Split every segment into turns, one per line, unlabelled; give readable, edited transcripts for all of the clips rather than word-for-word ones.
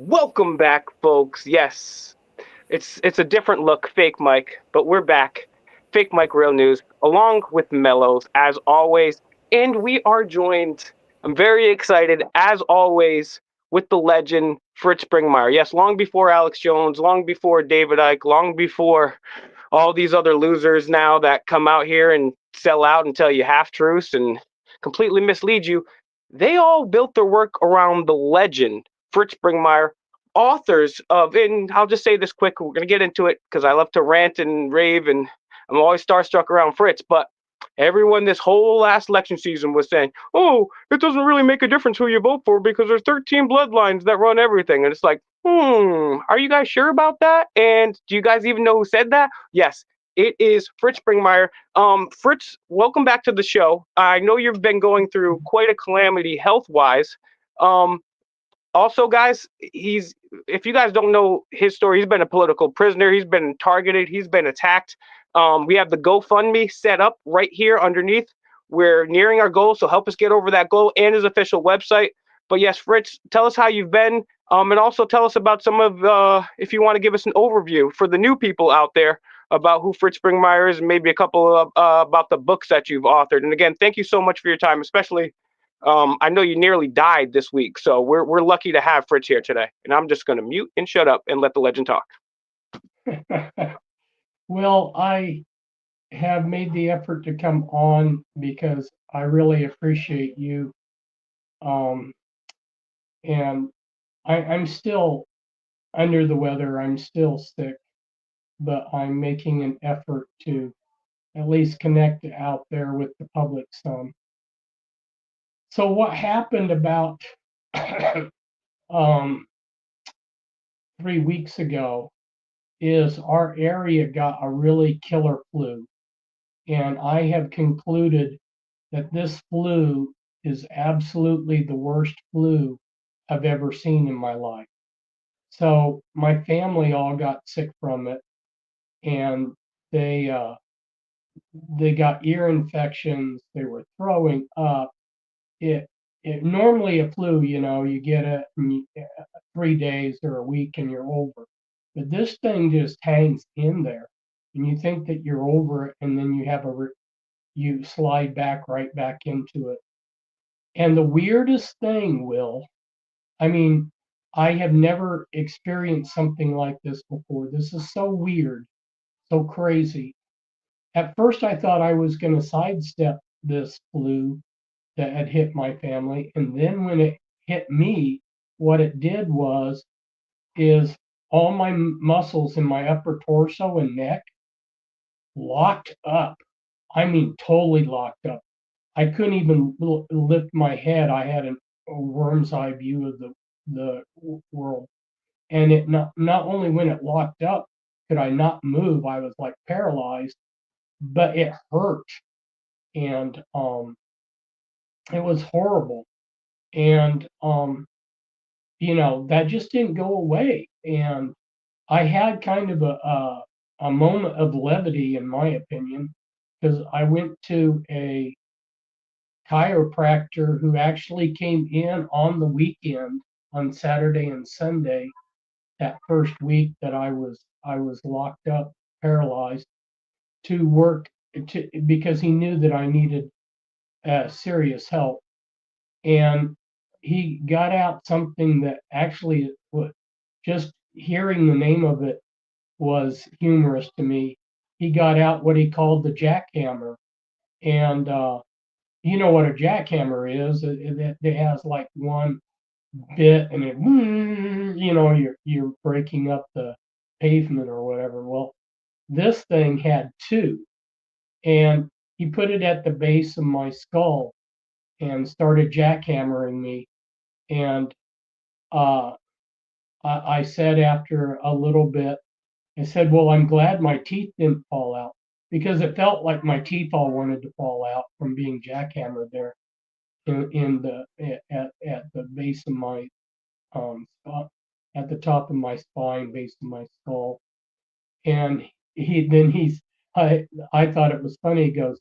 Welcome back, folks. Yes, it's a different look, fake Mike, but we're back. Fake Mike Real News, along with Mellows, as always. And we are joined, I'm very excited, as always, with the legend, Fritz Springmeier. Yes, long before Alex Jones, long before David Icke, long before all these other losers now that come out here and sell out and tell you half truths and completely mislead you. They all built their work around the legend, Fritz Springmeier, authors of, and I'll just say this quick, we're going to get into it because I love to rant and rave and I'm always starstruck around Fritz, but everyone this whole last election season was saying, oh, it doesn't really make a difference who you vote for because there's 13 bloodlines that run everything. And it's like, are you guys sure about that? And do you guys even know who said that? Yes, it is Fritz Springmeier. Fritz, welcome back to the show. I know you've been going through quite a calamity health wise. Um, Also, guys, he's if you guys don't know his story, he's been a political prisoner. He's been targeted. He's been attacked. We have the GoFundMe set up right here underneath. We're nearing our goal, so help us get over that goal and his official website. But yes, Fritz, tell us how you've been, and also tell us about some of, if you want to give us an overview for the new people out there about who Fritz Springmeier is, and maybe a couple of about the books that you've authored. And again, thank you so much for your time, especially I know you nearly died this week, so we're lucky to have Fritz here today. And I'm just going to mute and shut up and let the legend talk.
Well, I have made the effort to come on because I really appreciate you. Um, and I'm still under the weather. I'm still sick, but I'm making an effort to at least connect out there with the public some. So, what happened about um, 3 weeks ago is our area got a really killer flu. And I have concluded that this flu is absolutely the worst flu I've ever seen in my life. So my family all got sick from it, and they uh, they got ear infections. They were throwing up. It it normally a flu, you get it in 3 days or a week and you're over. But this thing just hangs in there, and you think that you're over it, and then you slide back right back into it. And the weirdest thing, Will, I mean, I have never experienced something like this before. This is so weird, so crazy. At first, I thought I was going to sidestep this flu that had hit my family. And then when it hit me, what it did is all my muscles in my upper torso and neck locked up. I mean, totally locked up. I couldn't even lift my head. I had a worm's eye view of the world, and it not only when it locked up could I not move, I was like paralyzed, but it hurt, and it was horrible, and that just didn't go away, and I had kind of a moment of levity, in my opinion, because I went to a chiropractor who actually came in on the weekend on Saturday and Sunday that first week that I was locked up, paralyzed, to work because he knew that I needed serious help, and he got out something that actually just hearing the name of it was humorous to me. He got out what he called the jackhammer, and you know what a jackhammer is. It has like one bit, and you're breaking up the pavement or whatever. Well, this thing had two, and he put it at the base of my skull and started jackhammering me. And uh, I said after a little bit, I said, "Well, I'm glad my teeth didn't fall out because it felt like my teeth all wanted to fall out from being jackhammered there in the at the base of my spot, at the top of my spine, base of my skull." And I thought it was funny. He goes,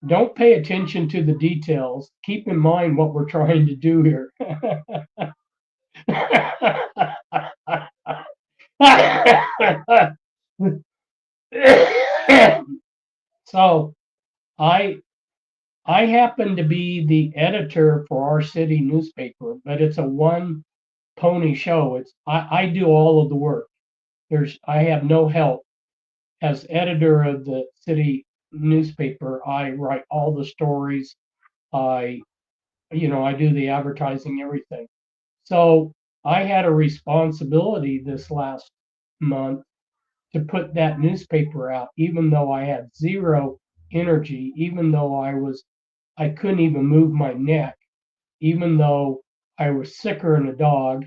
"Don't pay attention to the details. Keep in mind what we're trying to do here." So I I happen to be the editor for our city newspaper, but it's a one pony show. I do all of the work. I have no help. As editor of the city newspaper, I write all the stories. I I do the advertising, everything. So I had a responsibility this last month to put that newspaper out, even though I had zero energy, even though I couldn't even move my neck, even though I was sicker than a dog,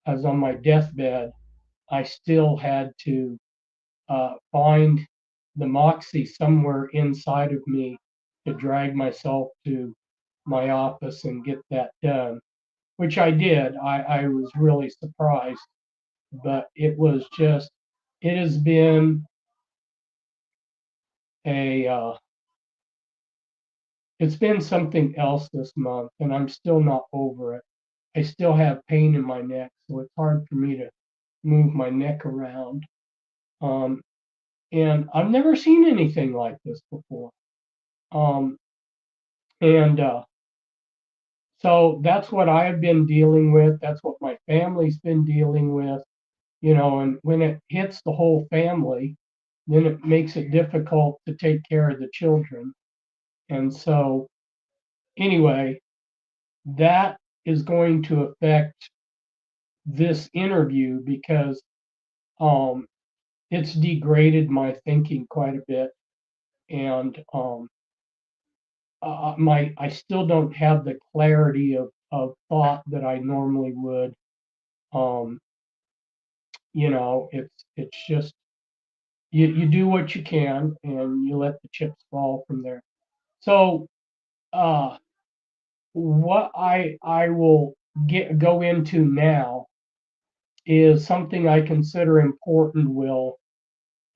I was on my deathbed, I still had to find the moxie somewhere inside of me to drag myself to my office and get that done, which I did. I was really surprised, but it has been a, it's been something else this month, and I'm still not over it. I still have pain in my neck, so it's hard for me to move my neck around. Um, and I've never seen anything like this before. Um, and So that's what I've been dealing with. That's what my family's been dealing with, and when it hits the whole family, then it makes it difficult to take care of the children. And so, anyway, that is going to affect this interview because um, it's degraded my thinking quite a bit. And I still don't have the clarity of thought that I normally would. Um, it's just you do what you can and you let the chips fall from there. So uh, what I will go into now is something I consider important, Will,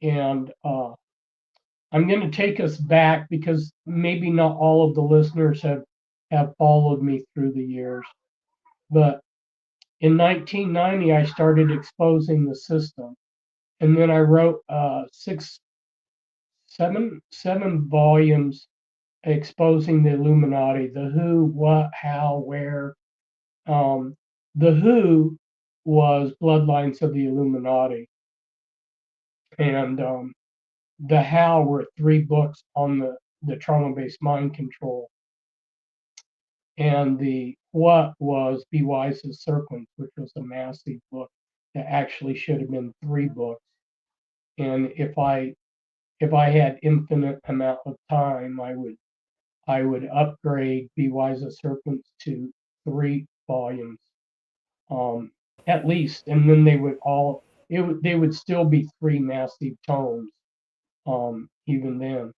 and I'm going to take us back because maybe not all of the listeners have followed me through the years, but in 1990 I started exposing the system, and then I wrote seven volumes exposing the Illuminati, the who, what, how, where. Um, the who was bloodlines of the Illuminati, and the how were three books on the trauma-based mind control, and the what was Be Wise as Serpents, which was a massive book that actually should have been three books. And if I had infinite amount of time, I would upgrade Be Wise as Serpents to 3 volumes, at least, and then they would still be 3 massive tomes, even then,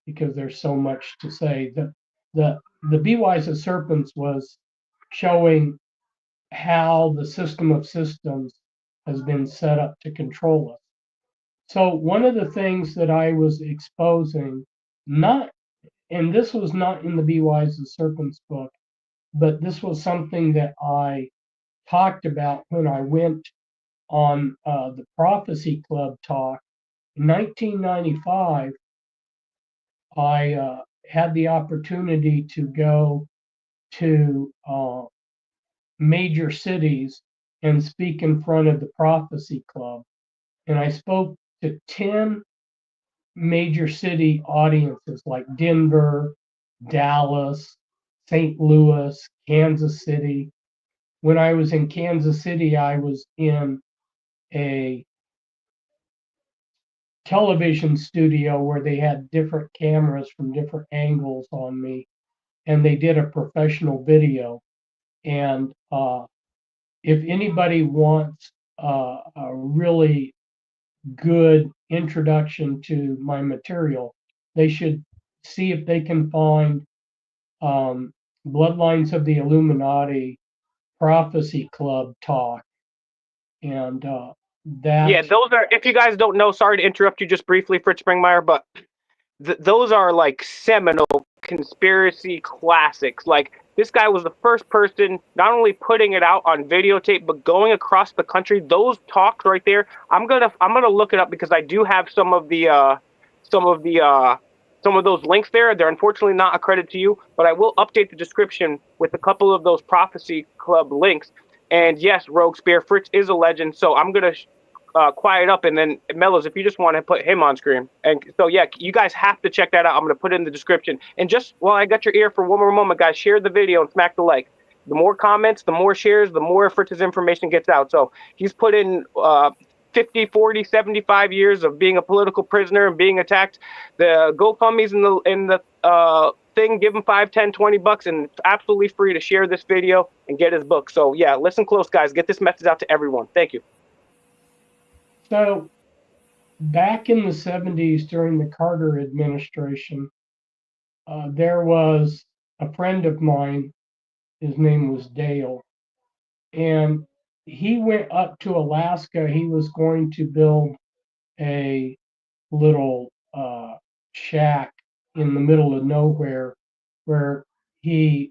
because there's so much to say. The the Be Wise as Serpents was showing how the system of systems has been set up to control us. So one of the things that I was exposing, not and this was not in the Be Wise as Serpents book, but this was something that I talked about when I went on the Prophecy Club talk. In 1995, I had the opportunity to go to major cities and speak in front of the Prophecy Club. And I spoke to 10 major city audiences like Denver, Dallas, St. Louis, Kansas City. When I was in Kansas City, I was in a television studio where they had different cameras from different angles on me, and they did a professional video. And if anybody wants a really good introduction to my material, they should see if they can find um, Bloodlines of the Illuminati Prophecy Club talk. And
Yeah,
that,
those are. If you guys don't know, sorry to interrupt you just briefly, Fritz Springmeier, but those are like seminal conspiracy classics. Like This guy was the first person not only putting it out on videotape, but going across the country. Those talks right there, I'm gonna look it up because I do have some of the some of those links there. They're unfortunately not accredited to you, but I will update the description with a couple of those Prophecy Club links. And yes, Rogue Spear, Fritz is a legend, so I'm gonna quiet up, and then Mellows, if you just want to put him on screen. And so yeah, you guys have to check that out. I'm gonna put it in the description. And just while I got your ear for one more moment, guys, share the video and smack the like. The more comments, the more shares, the more Fritz's information gets out. So he's put in 50, 40, 75 years of being a political prisoner and being attacked. The GoFundMe's in the thing. Give him 5, 10, 20 bucks, and it's absolutely free to share this video and get his book. So yeah, listen close, guys. Get this message out to everyone. Thank you.
So back in the 70s during the Carter administration, there was a friend of mine, his name was Dale, and he went up to Alaska. He was going to build a little shack in the middle of nowhere where he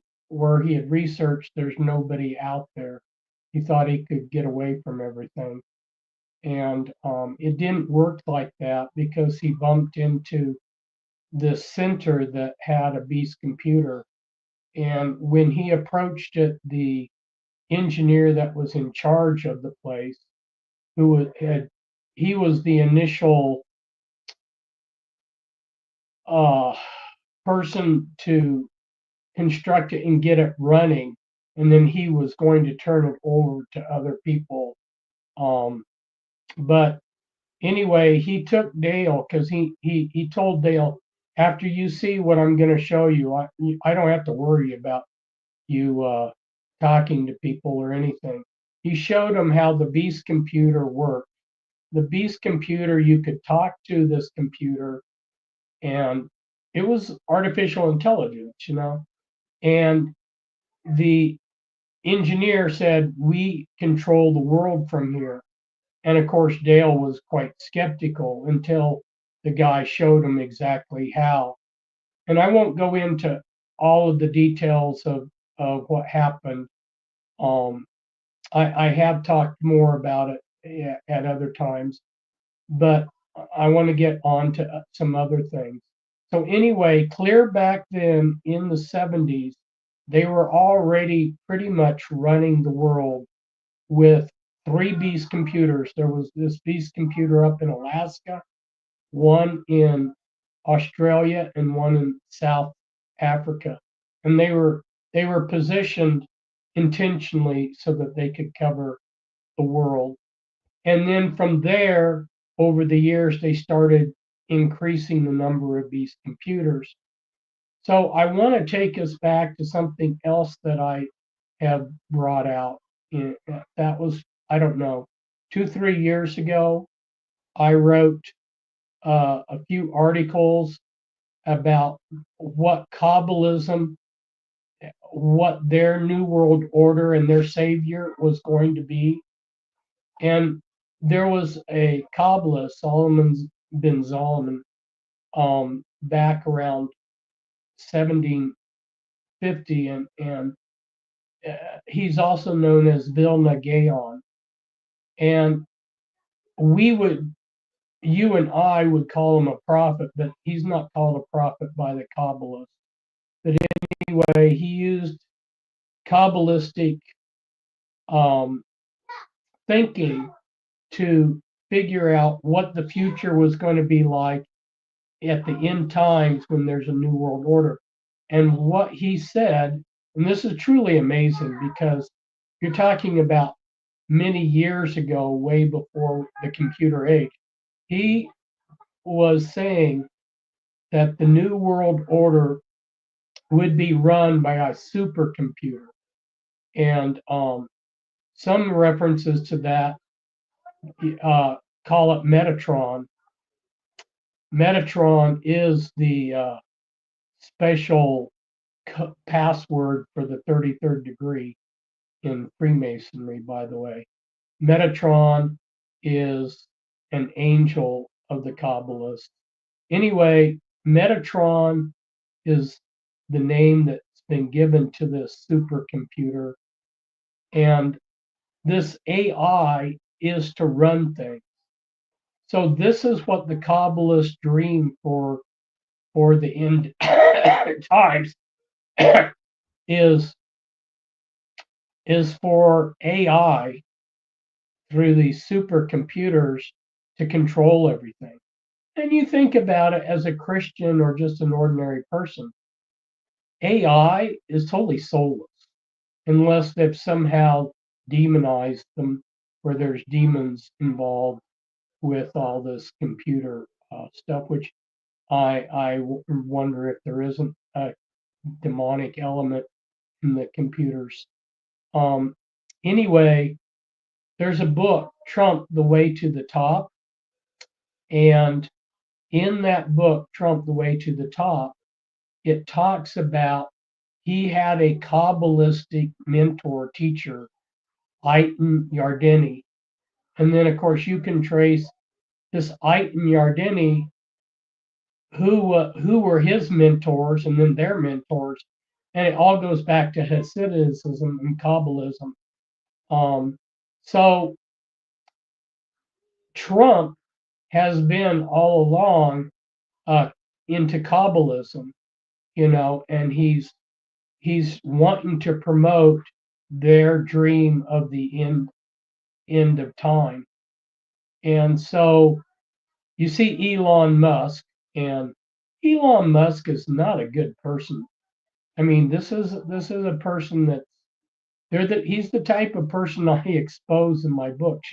he had researched there's nobody out there. He thought he could get away from everything. And it didn't work like that because he bumped into this center that had a beast computer. And when he approached it, the engineer that was in charge of the place, he was the initial uh, person to construct it and get it running, and then he was going to turn it over to other people. But anyway, he took Dale because he told Dale, after you see what I'm going to show you, I don't have to worry about you talking to people or anything. He showed him how the Beast computer worked. The Beast computer, you could talk to this computer, and it was artificial intelligence, you know. And the engineer said, "We control the world from here." And of course, Dale was quite skeptical until the guy showed him exactly how. And I won't go into all of the details of what happened. Um, I have talked more about it at other times, but I want to get on to some other things. So, anyway, clear back then in the 70s, they were already pretty much running the world with three Beast computers. There was this Beast computer up in Alaska, one in Australia, and one in South Africa. And they were positioned intentionally so that they could cover the world. And then from there, over the years, they started increasing the number of these computers. So I want to take us back to something else that I have brought out. That was, I don't know, 2, 3 years ago. I wrote a few articles about what Kabbalism, what their New World Order and their savior was going to be. And there was a Kabbalist, Solomon bin Solomon, back around 1750, and he's also known as Vilna Gaon. And we would, you and I would call him a prophet, but he's not called a prophet by the Kabbalists. But anyway, he used Kabbalistic um, thinking to figure out what the future was going to be like at the end times when there's a new world order. And what he said, and this is truly amazing because you're talking about many years ago, way before the computer age. He was saying that the new world order would be run by a supercomputer. And some references to that call it Metatron. Metatron is the special password for the 33rd degree in Freemasonry, by the way. Metatron is an angel of the Kabbalists. Anyway, Metatron is the name that's been given to this supercomputer. And this AI is to run things. So this is what the Kabbalists dream for the end times is is for AI through these supercomputers to control everything. And you think about it as a Christian or just an ordinary person, AI is totally soulless unless they've somehow demonized them, where there's demons involved with all this computer stuff, which I wonder if there isn't a demonic element in the computers. Um, anyway, there's a book, Trump, The Way to the Top. And in that book, Trump, The Way to the Top, it talks about he had a Kabbalistic mentor teacher, Eitan Yardeni. And then, of course, you can trace this Eitan Yardeni, who were his mentors and then their mentors. And it all goes back to Hasidism and Kabbalism. So Trump has been all along into Kabbalism, and he's wanting to promote their dream of the end of time. And so you see Elon Musk, and Elon Musk is not a good person. I mean, this is a person that he's the type of person I expose in my books,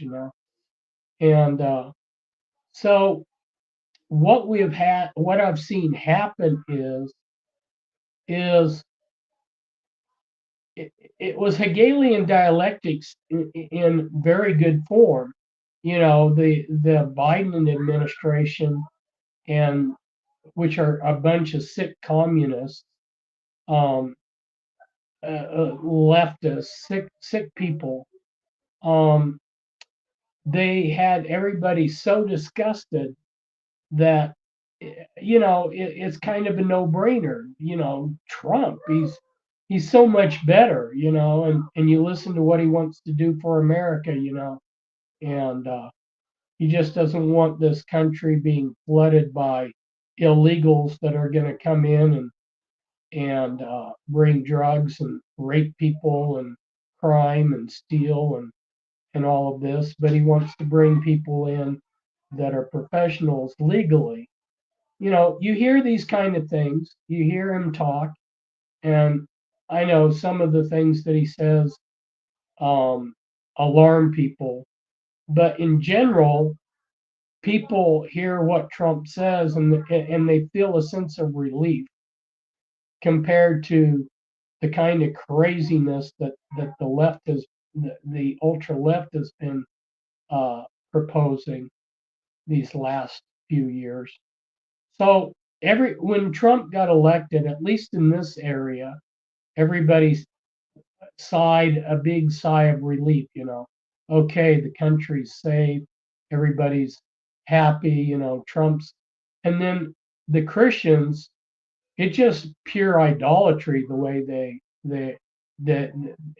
And so what I've seen happen is it was Hegelian dialectics in very good form. The Biden administration, and which are a bunch of sick communists, um, leftists, sick people. Um, they had everybody so disgusted that it's kind of a no-brainer. Trump, he's so much better, and you listen to what he wants to do for America, and he just doesn't want this country being flooded by illegals that are going to come in and bring drugs and rape people and crime and steal and all of this. But he wants to bring people in that are professionals legally. You hear these kind of things, you hear him talk, and I know some of the things that he says um, alarm people, but in general, people hear what Trump says and they feel a sense of relief compared to the kind of craziness that the left has, the ultra left has been uh, proposing these last few years. So when Trump got elected, at least in this area, everybody sighed a big sigh of relief. Okay, the country's safe, everybody's happy. Trump's, and then the Christians, it's just pure idolatry the way they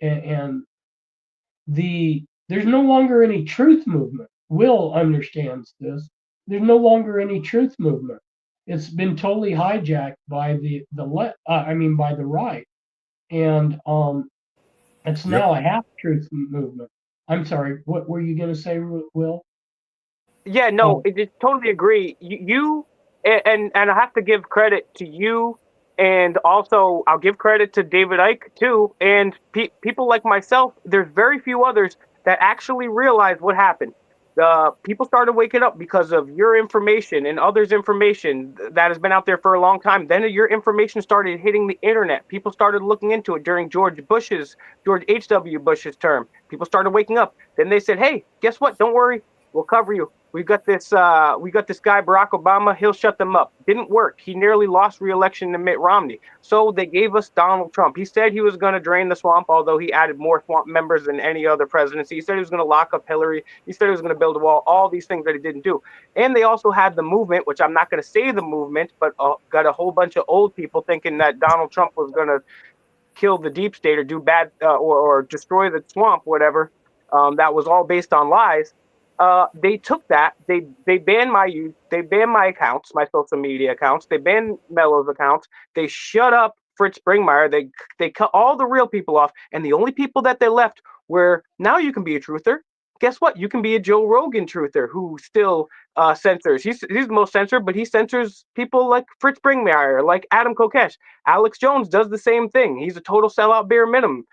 and there's no longer any truth movement. Will understands this. There's no longer any truth movement. It's been totally hijacked by the left. I mean, by the right, and it's
Yep.
now a half truth movement. I'm sorry. What were you going to say, Will?
Yeah, no,
Oh,
I just totally agree. And I have to give credit to you, and also I'll give credit to David Icke too, and people like myself. There's very few others that actually realize what happened. People started waking up because of your information and others' information that has been out there for a long time. Then your information started hitting the internet. People started looking into it during George H.W. Bush's term. People started waking up. Then they said, "Hey, guess what? Don't worry, we'll cover you. We got this guy Barack Obama. He'll shut them up." Didn't work. He nearly lost re-election to Mitt Romney. So they gave us Donald Trump. He said he was going to drain the swamp, although he added more swamp members than any other presidency. He said he was going to lock up Hillary. He said he was going to build a wall. All these things that he didn't do. And they also had the movement, which I'm not going to say the movement, but got a whole bunch of old people thinking that Donald Trump was going to kill the deep state or do bad or destroy the swamp, whatever. That was all based on lies. They took that. They banned my use. They banned my accounts, my social media accounts. They banned Mello's accounts. They shut up Fritz Springmeier. They cut all the real people off, and the only people that they left were now you can be a truther. Guess what? You can be a Joe Rogan truther who still censors. He's the most censored, but he censors people like Fritz Springmeier, like Adam Kokesh. Alex Jones does the same thing. He's a total sellout bare minimum.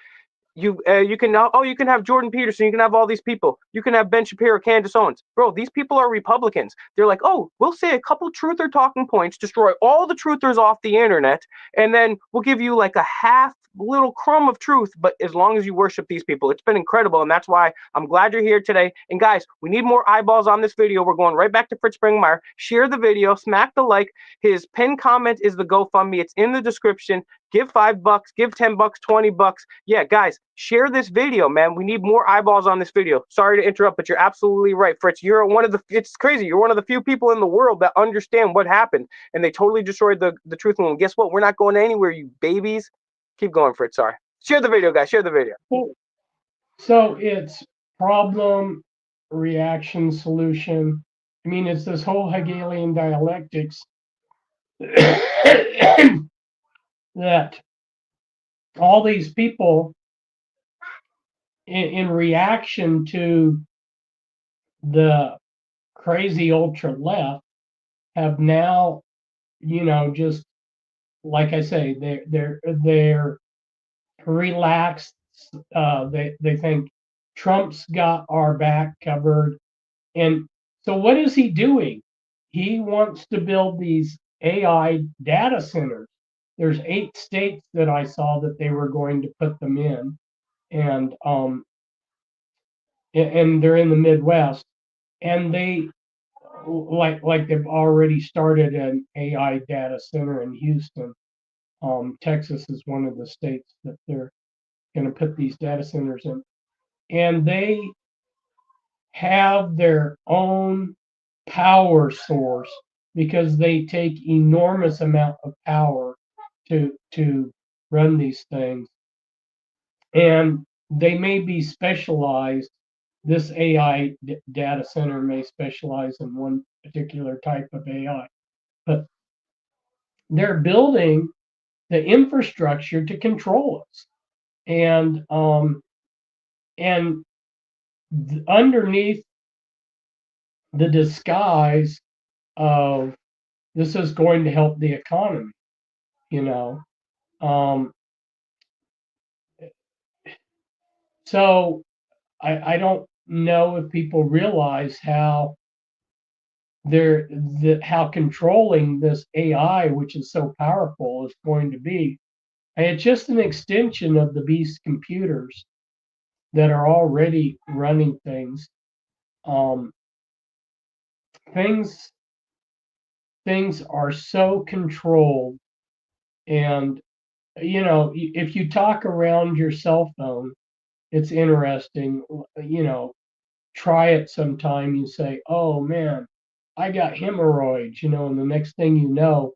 You can you can have Jordan Peterson, you can have all these people, you can have Ben Shapiro, Candace Owens. Bro, these people are Republicans. They're like, oh, we'll say a couple truther talking points, destroy all the truthers off the internet, and then we'll give you like a half little crumb of truth. But as long as you worship these people, it's been incredible, and that's why I'm glad you're here today. And guys, we need more eyeballs on this video. We're going right back to Fritz Springmeier. Share the video, smack the like. His pinned comment is the GoFundMe. It's in the description. Give $5, give $10, $20. Yeah, guys, share this video, man. We need more eyeballs on this video. Sorry to interrupt, but you're absolutely right, Fritz. You're one of the, it's crazy. You're one of the few people in the world that understand what happened, and they totally destroyed the truth. And guess what? We're not going anywhere, you babies. Keep going, Fritz. Sorry. Share the video, guys. Share the video.
So it's problem, reaction, solution. I mean, it's this whole Hegelian dialectics that all these people in reaction to the crazy ultra left have now, just like I say, they're relaxed. They think Trump's got our back covered, and so what is he doing? He wants to build these AI data centers. There's 8 states that I saw that they were going to put them in, and they're in the Midwest, and they like they've already started an AI data center in Houston. Texas is one of the states that they're going to put these data centers in, and they have their own power source because they take enormous amount of power to run these things, and they may be specialized. This AI data center may specialize in one particular type of AI, but they're building the infrastructure to control us, and underneath the disguise of this is going to help the economy, you know. Um, so I don't know if people realize how how controlling this AI, which is so powerful, is going to be. And it's just an extension of the beast computers that are already running things. Um, things things are so controlled, and if you talk around your cell phone, it's interesting. Try it sometime. You say, "Oh man, I got hemorrhoids," and the next thing you know,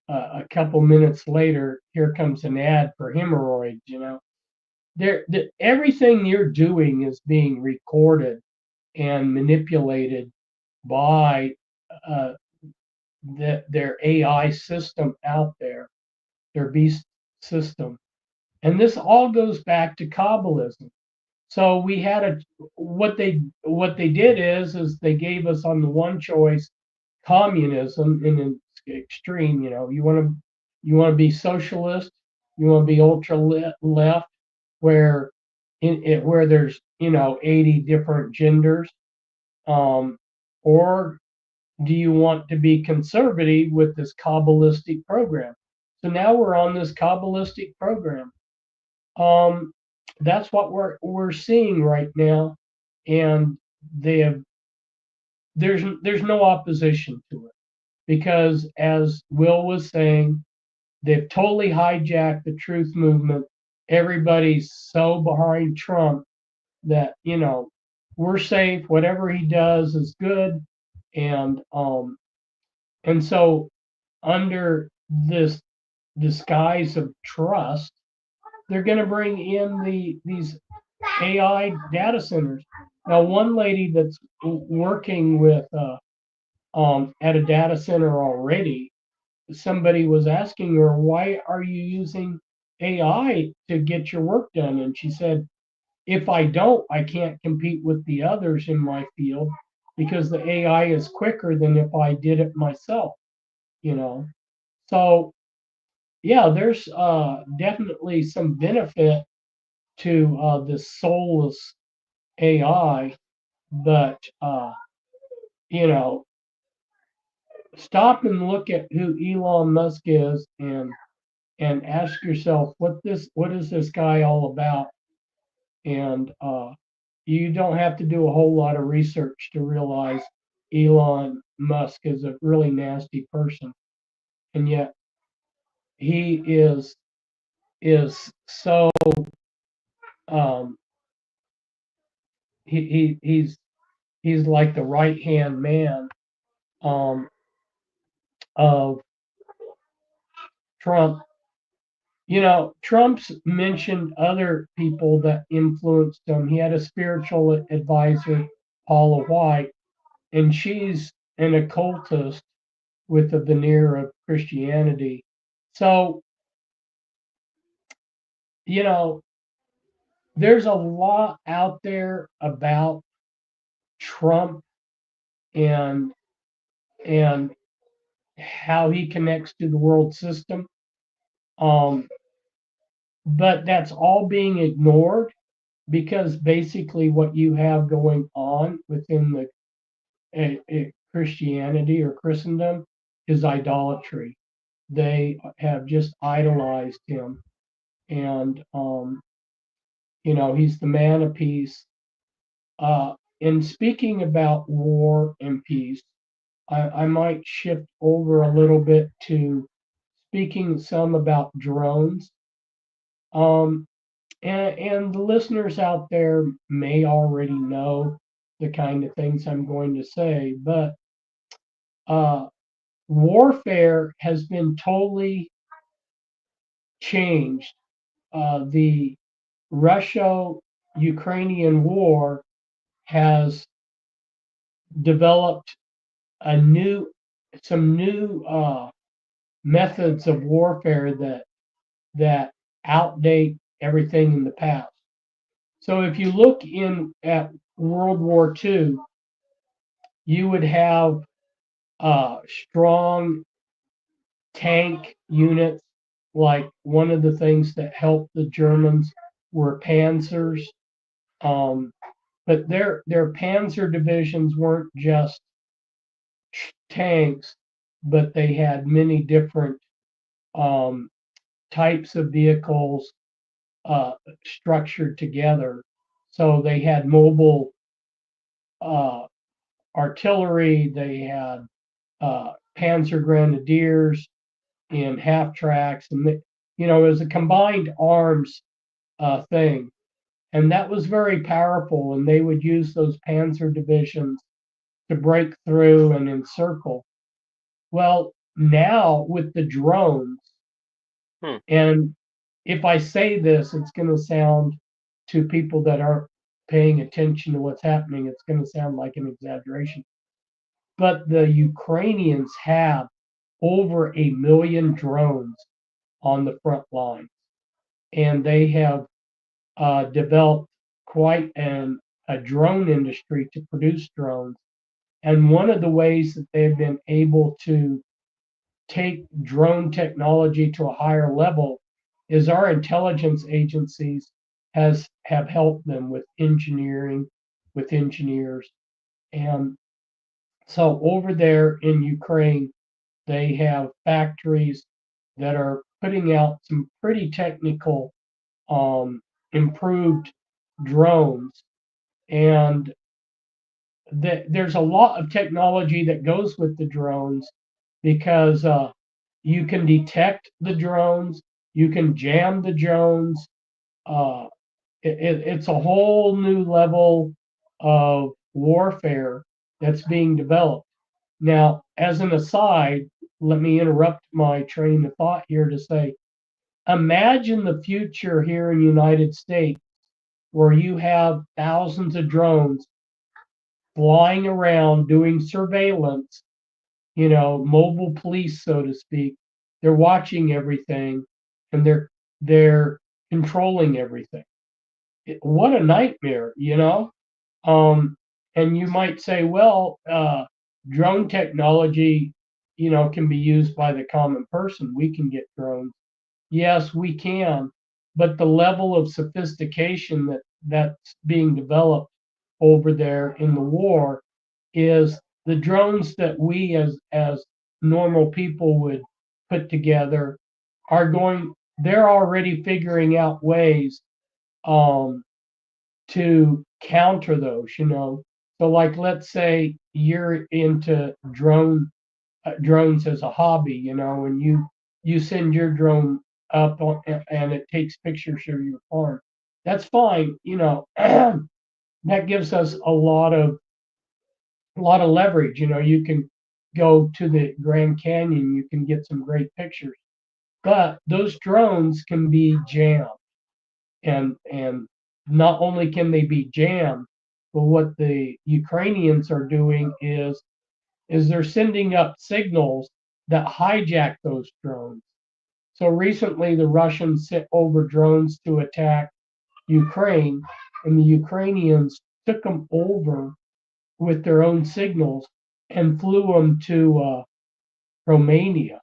a couple minutes later, here comes an ad for hemorrhoids. Everything you're doing is being recorded and manipulated by uh, their AI system out there, their beast system. And this all goes back to Kabbalism. So we had what they did is they gave us on the one choice communism in an extreme. You want to be socialist, you want to be ultra left, where where there's 80 different genders, or do you want to be conservative with this Kabbalistic program? So now we're on this Kabbalistic program. Um, that's what we're seeing right now, and they have there's no opposition to it because, as Will was saying, they've totally hijacked the truth movement. Everybody's so behind Trump that we're safe. Whatever he does is good, and so under this disguise of trust, they're going to bring in these AI data centers. Now, one lady that's working with at a data center already, somebody was asking her, "Why are you using AI to get your work done?" And she said, "If I don't, I can't compete with the others in my field because the AI is quicker than if I did it myself." You know, so yeah, there's definitely some benefit to this soulless AI, but you know, stop and look at who Elon Musk is and ask yourself what is this guy all about? And you don't have to do a whole lot of research to realize Elon Musk is a really nasty person, and yet he is so um, he's like the right hand man um, of Trump. You know, Trump's mentioned other people that influenced him. He had a spiritual advisor, Paula White, and she's an occultist with a veneer of Christianity. So, you know, there's a lot out there about Trump and and how he connects to the world system. Um, but that's all being ignored because basically what you have going on within the Christianity or Christendom is idolatry. They have just idolized him, and he's the man of peace. In speaking about war and peace, I might shift over a little bit to speaking some about drones. Um, and the listeners out there may already know the kind of things I'm going to say, but uh, warfare has been totally changed. The Russia Ukrainian war has developed a new some new methods of warfare that outdate everything in the past. So if you look in at World War II, you would have strong tank units. Like one of the things that helped the Germans were panzers. Um, but their panzer divisions weren't just tanks, but they had many different um, types of vehicles uh, structured together. So they had mobile uh, artillery, they had panzer grenadiers in half tracks, and it was a combined arms thing, and that was very powerful. And they would use those panzer divisions to break through and encircle. Well, now with the drones,
Hmm.
and if I say this, it's going to sound to people that aren't paying attention to what's happening, it's going to sound like an exaggeration. But the Ukrainians have over 1 million drones on the front line, and they have developed quite a drone industry to produce drones. And one of the ways that they've been able to take drone technology to a higher level is our intelligence agencies have helped them with engineering, with engineers. And so over there in Ukraine, they have factories that are putting out some pretty technical, improved drones. And there's a lot of technology that goes with the drones because you can detect the drones, you can jam the drones. Uh, it's a whole new level of warfare that's being developed. Now, as an aside, let me interrupt my train of thought here to say imagine the future here in the United States where you have thousands of drones flying around doing surveillance, mobile police, so to speak. They're watching everything and they're controlling everything. What a nightmare. Um, and you might say, well, drone technology, can be used by the common person. We can get drones. Yes, we can, but the level of sophistication that's being developed over there in the war is the drones that we as normal people would put together are going. They're already figuring out ways um, to counter those. So, like, let's say you're into drones as a hobby, and you send your drone up and it takes pictures of your farm. That's fine. That gives us a lot of leverage. You can go to the Grand Canyon, you can get some great pictures, but those drones can be jammed, and not only can they be jammed, but what the Ukrainians are doing is they're sending up signals that hijack those drones. So recently, the Russians sent over drones to attack Ukraine, and the Ukrainians took them over with their own signals and flew them to Romania.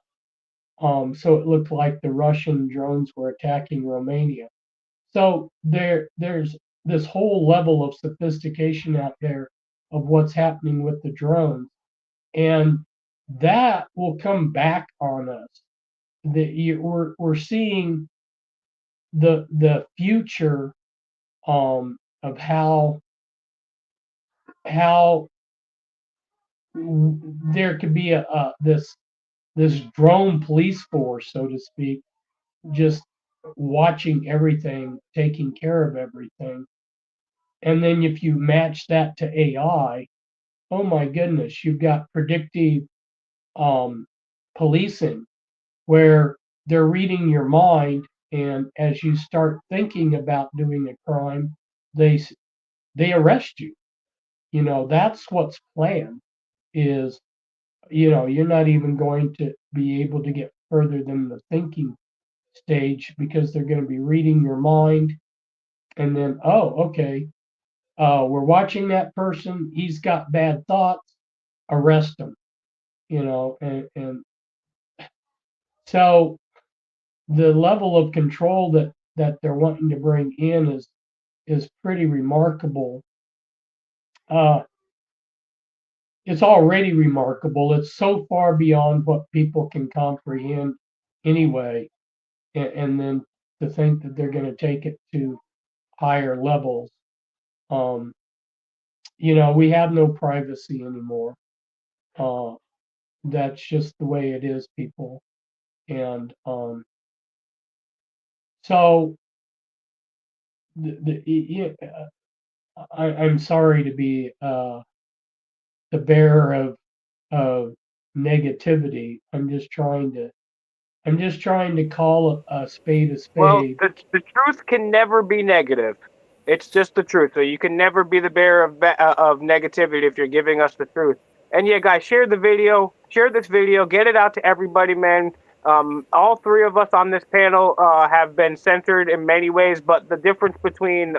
So it looked like the Russian drones were attacking Romania. So there's this whole level of sophistication out there of what's happening with the drones, and that will come back on us. We're seeing the future of how there could be this drone police force, so to speak, just watching everything, taking care of everything. And then if you match that to AI, oh my goodness, you've got predictive um, policing where they're reading your mind, and as you start thinking about doing a crime, they they arrest you. That's what's planned. Is you're not even going to be able to get further than the thinking stage because they're going to be reading your mind, and then, oh, okay, we're watching that person. He's got bad thoughts. Arrest him. And so the level of control that they're wanting to bring in is pretty remarkable. Uh, it's already remarkable. It's so far beyond what people can comprehend anyway, and then to think that they're going to take it to higher levels. Um, we have no privacy anymore. Uh, that's just the way it is, people. And so yeah, I'm sorry to be the bearer of negativity. I'm just trying to call a spade a
Well,
spade.
the truth can never be negative. It's just the truth. So you can never be the bearer of negativity if you're giving us the truth. And yeah, guys, share the video, share this video, get it out to everybody, man. All three of us on this panel have been censored in many ways, but the difference between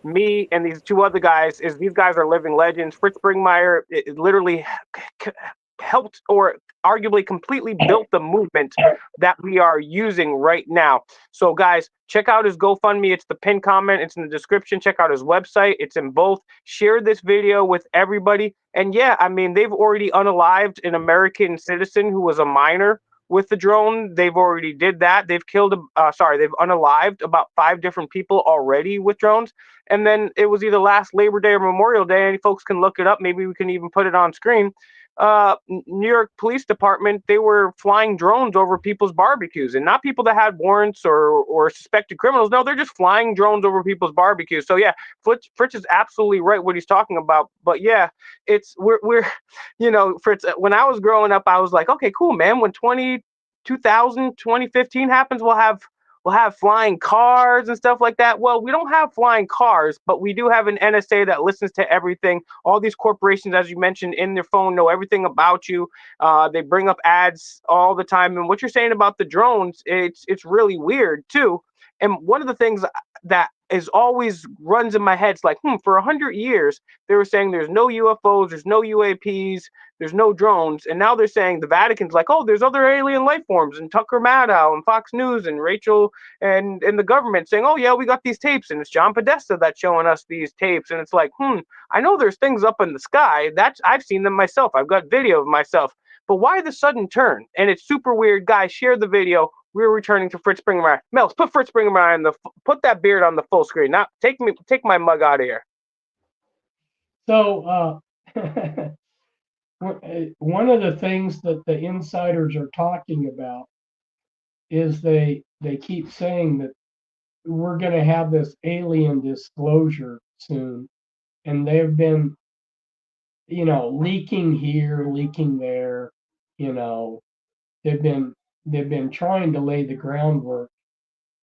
me and these two other guys is these guys are living legends. Fritz Springmeier it literally helped or arguably completely built the movement that we are using right now. So, guys, check out his GoFundMe. It's the pinned comment. It's in the description. Check out his website. It's in both. Share this video with everybody. And yeah, I mean, they've already unalived an American citizen who was a minor with the drone. They've already did that. They've they've unalived about 5 different people already with drones. And then it was either last Labor Day or Memorial Day. And folks can look it up. Maybe we can even put it on screen. New York Police Department, they were flying drones over people's barbecues, and not people that had warrants or suspected criminals. No, they're just flying drones over people's barbecues. So yeah, Fritz is absolutely right what he's talking about. But yeah, we're Fritz. When I was growing up, I was like, okay, cool, man. When 2015 happens, we'll have flying cars and stuff like that. Well, we don't have flying cars, but we do have an NSA that listens to everything. All these corporations, as you mentioned, in their phone know everything about you. They bring up ads all the time. And what you're saying about the drones, it's really weird too. And one of the things that is always runs in my head is like, for 100 years they were saying there's no UFOs, there's no UAPs, there's no drones, and now they're saying the Vatican's like, oh, there's other alien life forms, and Tucker Maddow and Fox News and Rachel and the government saying, oh yeah, we got these tapes, and it's John Podesta that's showing us these tapes, and it's like, I know there's things up in the sky. That's I've seen them myself. I've got video of myself. But why the sudden turn? And it's super weird. Guys, share the video. We're returning to Fritz Springmeier. Mels, put Fritz Springmeier put that beard on the full screen. Now take my mug out of here.
So, one of the things that the insiders are talking about is they keep saying that we're going to have this alien disclosure soon, and they've been, leaking here, leaking there. You know, they've been trying to lay the groundwork,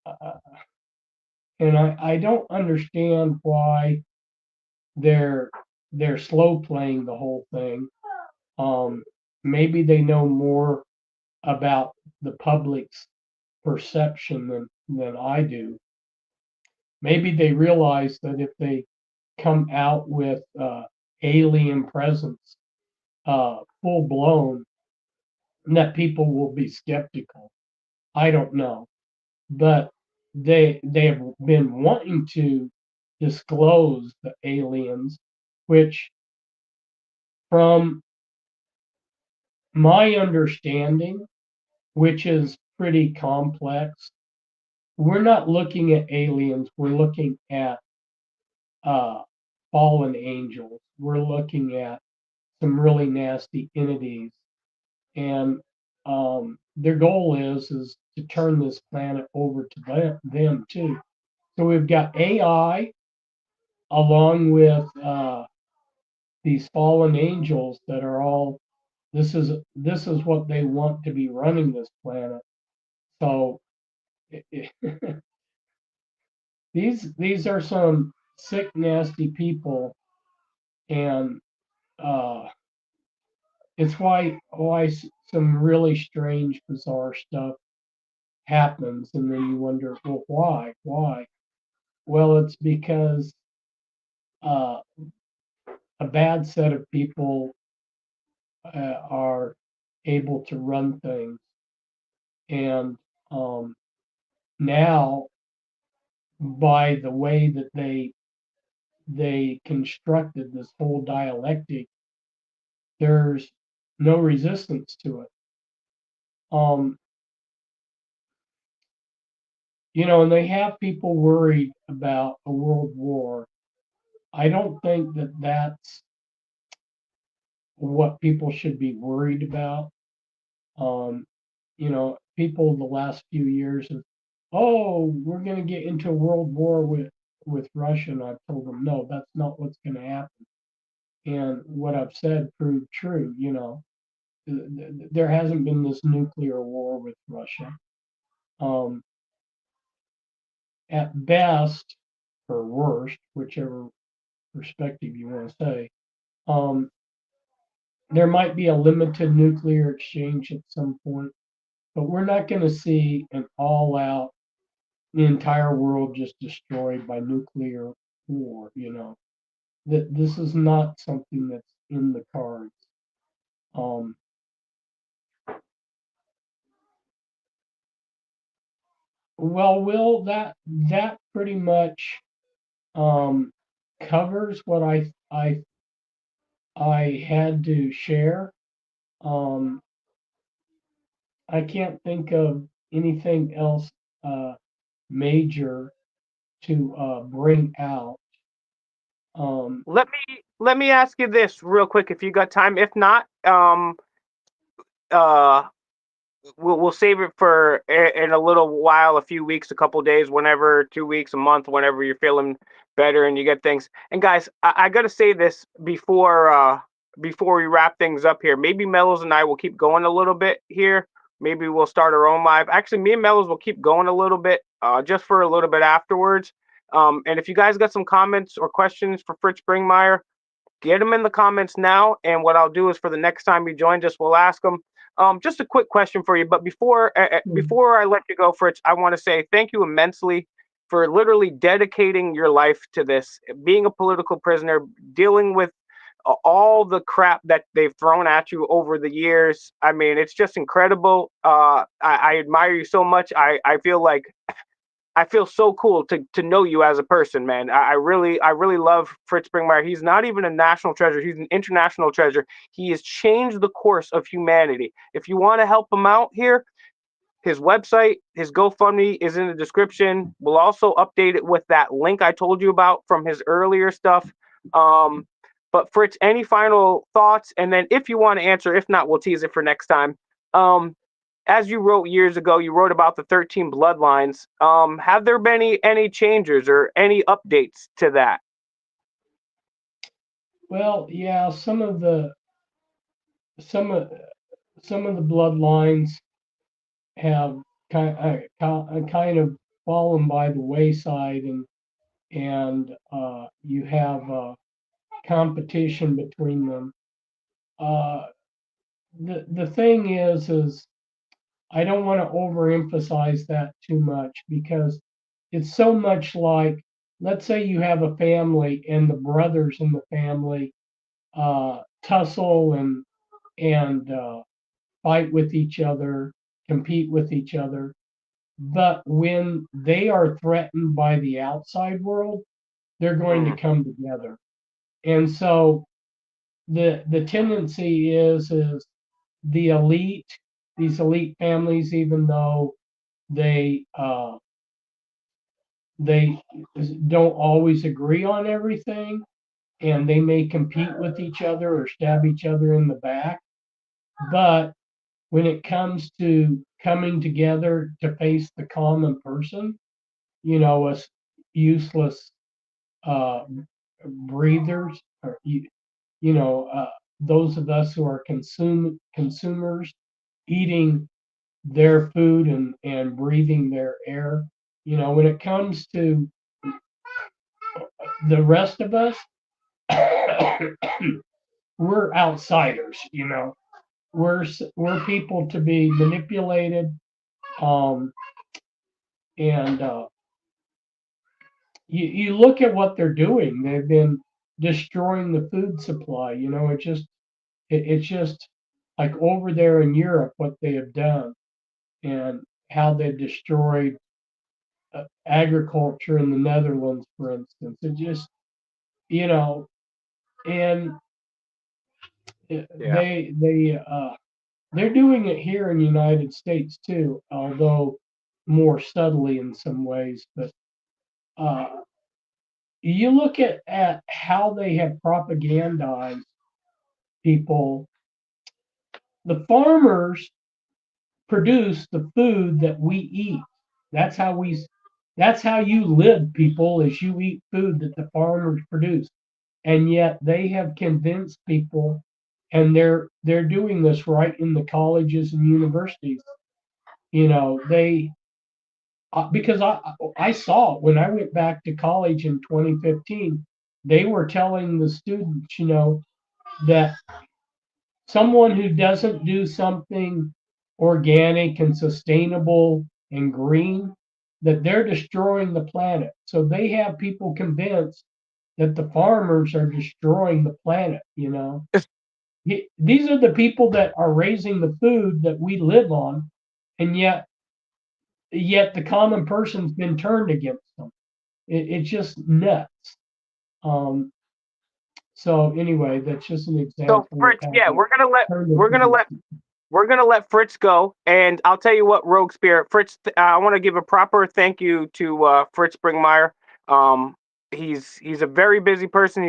uh, and I don't understand why they're they're slow playing the whole thing. Um, Maybe they know more about the public's perception than I do. Maybe they realize that if they come out with alien presence full blown, that people will be skeptical. I don't know, but they have been wanting to disclose the aliens, which, from my understanding, which is pretty complex, we're not looking at aliens. We're looking at uh, fallen angels. We're looking at some really nasty entities, and their goal is to turn this planet over to them too. So we've got AI along with these fallen angels that are all. This is what they want to be running this planet. So these are some sick, nasty people, and uh, it's why some really strange, bizarre stuff happens, and then you wonder, well, why? Well, it's because uh, a bad set of people are able to run things, and now, by the way that they constructed this whole dialectic, there's no resistance to it. Um, and they have people worried about a world war. I don't think that that's what people should be worried about. People the last few years have, oh, we're going to get into a world war with Russia, and I've told them, no, that's not what's going to happen. And what I've said proved true. There hasn't been this nuclear war with Russia. Um, at best, or worst, whichever perspective you want to say, um, there might be a limited nuclear exchange at some point, but we're not going to see an all-out, the entire world just destroyed by nuclear war. That this is not something that's in the cards. Um, well, Will, that pretty much um, covers what I had to share. Um, I can't think of anything else major to bring out. Um,
Let me ask you this real quick if you got time. If not, uh, we'll save it for in a little while, a few weeks, a couple days, whenever, 2 weeks, a month, whenever you're feeling better and you get things. And guys, I gotta say this before we wrap things up here. Maybe Mellows and I will keep going a little bit here. Maybe we'll start our own live. Actually, me and Mellows will keep going a little bit, just for a little bit afterwards. And if you guys got some comments or questions for Fritz Springmeier, get them in the comments now. And what I'll do is for the next time you join us, we'll ask them. Just a quick question for you. But before I let you go, Fritz, I want to say thank you immensely for literally dedicating your life to this, being a political prisoner, dealing with all the crap that they've thrown at you over the years. I mean, it's just incredible. I admire you so much. I feel like I feel so cool to know you as a person, man. I really love Fritz Springmeier. He's not even a national treasure. He's an international treasure. He has changed the course of humanity. If you want to help him out here, his website, his GoFundMe is in the description. We'll also update it with that link I told you about from his earlier stuff. But Fritz, any final thoughts? And then if you want to answer, if not, we'll tease it for next time. As you wrote years ago, you wrote about the 13 bloodlines. Have there been any changes or any updates to that?
Well, yeah, some of some of the bloodlines have kind of fallen by the wayside, and you have competition between them. Uh, the thing is I don't want to overemphasize that too much because it's so much like, let's say you have a family and the brothers in the family tussle and fight with each other, compete with each other. But when they are threatened by the outside world, they're going to
Mm,
come together. And so the tendency is the elite, these elite families, even though they they don't always agree on everything, and they may compete with each other or stab each other in the back. But when it comes to coming together to face the common person, us useless uh, breathers, or those of us who are consumers, eating their food and breathing their air. When it comes to the rest of us, we're outsiders. We're people to be manipulated, um, and you look at what they're doing. They've been destroying the food supply. It's just like over there in Europe what they have done and how they've destroyed agriculture in the Netherlands, for instance. It just you know, and
yeah.
they're doing it here in the United States too, although more subtly in some ways. But uh, you look at how they have propagandized people. The farmers produce the food that we eat. That's how we. That's how you live, people. Is you eat food that the farmers produce, and yet they have convinced people, and they're doing this right in the colleges and universities. They because I saw it when I went back to college in 2015. They were telling the students, that someone who doesn't do something organic and sustainable and green, that they're destroying the planet. So they have people convinced that the farmers are destroying the planet. These are the people that are raising the food that we live on, and yet the common person's been turned against them. It's just nuts. Um, so anyway, that's just an
So
example of
Fritz,
how
yeah,
they turned
we're gonna let
against them.
Fritz go, and I'll tell you what, Rogue Spirit, Fritz, I want to give a proper thank you to Fritz Springmeier. Um, he's a very busy person.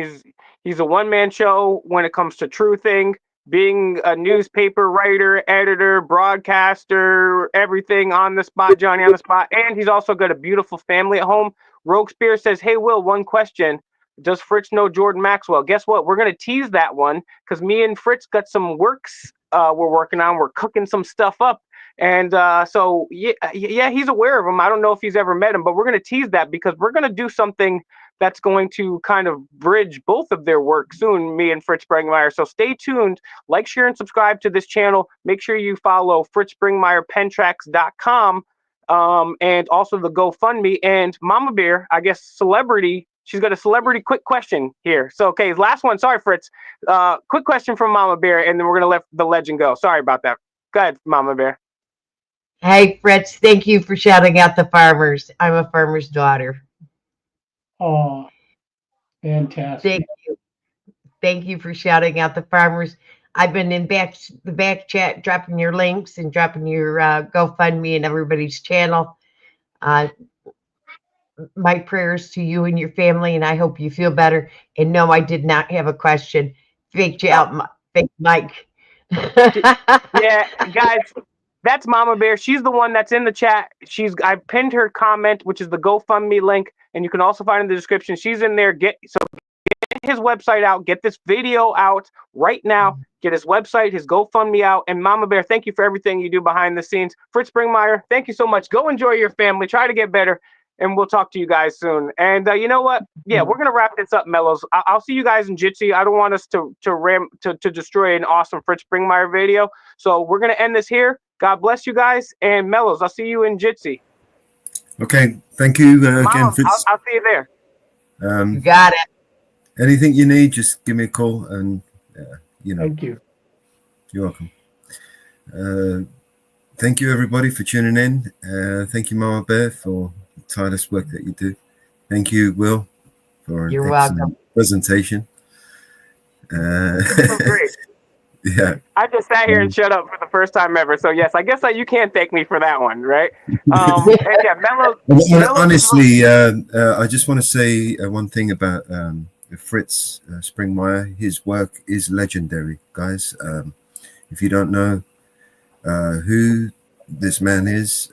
He's a one man show when it comes to truthing, being a newspaper writer, editor, broadcaster, everything on the spot, Johnny on the spot, and he's also got a beautiful family at home. Rogue Spirit says, "Hey, Will, one question." Does Fritz know Jordan Maxwell? Guess what? We're gonna tease that one because me and Fritz got some works we're working on. We're cooking some stuff up, And so yeah, he's aware of him. I don't know if he's ever met him, but we're going to tease that because we're going to do something that's going to kind of bridge both of their work soon, me and Fritz Springmeier. So stay tuned, like, share, and subscribe to this channel. Make sure you follow fritzspringmeierpentracks.com, and also the GoFundMe. And Mama Bear, I guess celebrity, she's got a celebrity quick question here. So, okay, last one. Sorry, Fritz. Quick question from Mama Bear, and then we're going to let the legend go. Sorry about that. Go ahead, Mama Bear.
Hey, Fritz, thank you for shouting out the farmers. I'm a farmer's daughter.
Oh, fantastic.
Thank you for shouting out the farmers. I've been in the back chat, dropping your links and dropping your GoFundMe and everybody's channel. My prayers to you and your family, and I hope you feel better. And no, I did not have a question. Faked you out, fake Mike.
Yeah, guys, that's Mama Bear. She's the one that's in the chat. I pinned her comment, which is the GoFundMe link, and you can also find in the description. She's in there. Get his website out. Get this video out right now. Get his website, his GoFundMe out. And Mama Bear, thank you for everything you do behind the scenes. Fritz Springmeier, thank you so much. Go enjoy your family. Try to get better. And we'll talk to you guys soon. And you know what? Yeah, we're gonna wrap this up, Mellows. I'll see you guys in Jitsi. I don't want us to destroy an awesome Fritz Springmeier video. So we're gonna end this here. God bless you guys, and Mellows, I'll see you in Jitsi.
Okay, thank you again, Fritz.
I'll see you there.
You got it.
Anything you need, just give me a call, and
Thank you.
You're welcome. Thank you, everybody, for tuning in. Thank you, Mama Bear, for the tireless work that you do. Thank you, Will, for an excellent presentation.
Great.
Yeah.
I just sat here and shut up for the first time ever. So yes, I guess you can't thank me for that one, right? And yeah,
honestly, I just want to say one thing about Fritz Springmeier. His work is legendary, guys. If you don't know who this man is,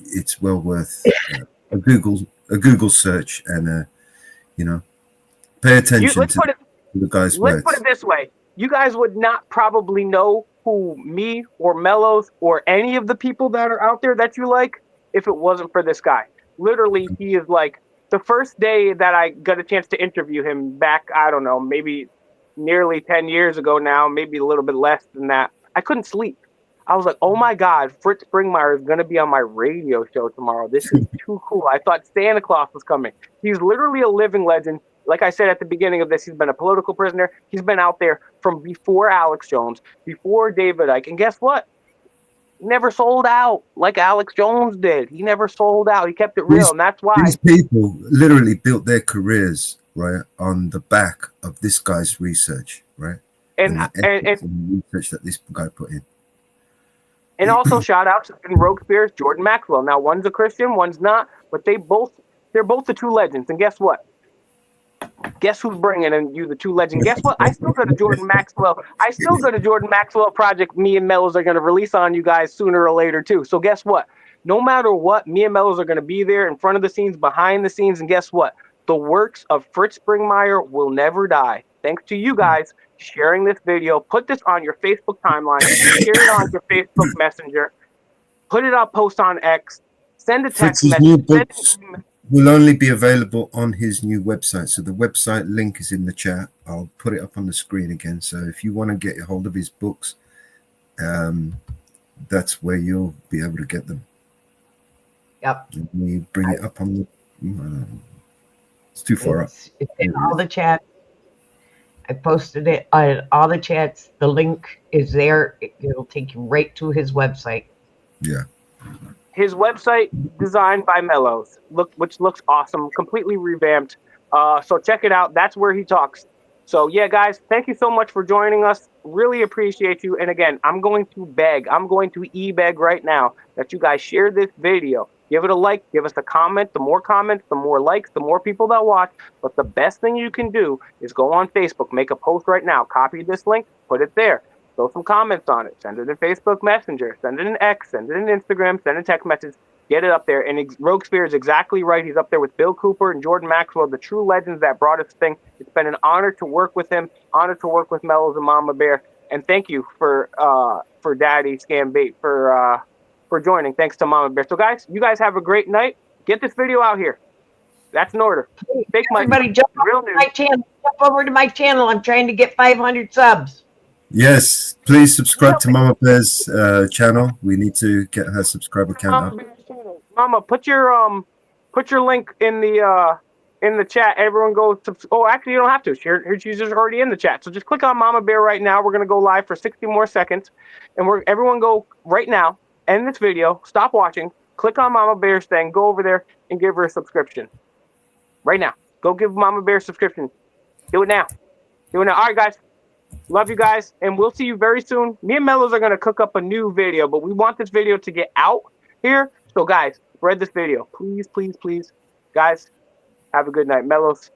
it's well worth a Google search, and pay attention to the guy's work.
Let's put it this way. You guys would not probably know who me or Mellows or any of the people that are out there that you like if it wasn't for this guy. Literally, he is like, the first day that I got a chance to interview him back, I don't know, maybe nearly 10 years ago now, maybe a little bit less than that, I couldn't sleep. I was like, oh my God, Fritz Springmeier is going to be on my radio show tomorrow. This is too cool. I thought Santa Claus was coming. He's literally a living legend. Like I said at the beginning of this, he's been a political prisoner. He's been out there from before Alex Jones, before David Icke. And guess what? He never sold out like Alex Jones did. He never sold out. He kept it real. And that's why
these people literally built their careers, right, on the back of this guy's research, right? And research that this guy put in.
And also shout out to Rogue Spears, Jordan Maxwell. Now one's a Christian, one's not, but they're both the two legends. And guess what? Guess who's bringing in you the two legends? Guess what? I still got a Jordan Maxwell. Project me and Mellows are going to release on you guys sooner or later too. So guess what? No matter what, me and Mellows are going to be there in front of the scenes, behind the scenes. And guess what? The works of Fritz Springmeier will never die. Thanks to you guys sharing this video. Put this on your Facebook timeline. Share it on your Facebook Messenger. Put it up, post on X. Send a text message.
Will only be available on his new website. So the website link is in the chat. I'll put it up on the screen again. So if you want to get a hold of his books, that's where you'll be able to get them.
Yep.
We bring it up on the. It's too far up.
It's in all the chats. I posted it on all the chats. The link is there. It'll take you right to his website.
Yeah.
His website designed by Mellows, which looks awesome, completely revamped. So check it out. That's where he talks. So yeah, guys, thank you so much for joining us. Really appreciate you. And again, I'm going to e-beg right now that you guys share this video. Give it a like, give us a comment. The more comments, the more likes, the more people that watch. But the best thing you can do is go on Facebook, make a post right now, copy this link, put it there. Throw some comments on it. Send it in Facebook Messenger. Send it in X. Send it in Instagram. Send a text message. Get it up there. And Rogue Spear is exactly right. He's up there with Bill Cooper and Jordan Maxwell, the true legends that brought us thing. It's been an honor to work with him. Honor to work with Mellows and Mama Bear. And thank you for Daddy Scambait for for joining. Thanks to Mama Bear. So guys, you guys have a great night. Get this video out here. That's an order. Fake Mike.
Everybody jump
Real
over to
news.
my channel. Jump over to my channel. I'm trying to get 500 subs.
Yes, please subscribe to Mama Bear's channel. We need to get her subscriber count up.
Mama, put your link in the chat. Everyone go. Oh, actually, you don't have to. She's just already in the chat. So just click on Mama Bear right now. We're gonna go live for 60 more seconds, and everyone go right now. End this video. Stop watching. Click on Mama Bear's thing. Go over there and give her a subscription. Right now. Go give Mama Bear a subscription. Do it now. Do it now. All right, guys. Love you guys, and we'll see you very soon. Me and Mellows are gonna cook up a new video, but we want this video to get out here. So, guys, spread this video, please, please, please. Guys, have a good night, Mellows.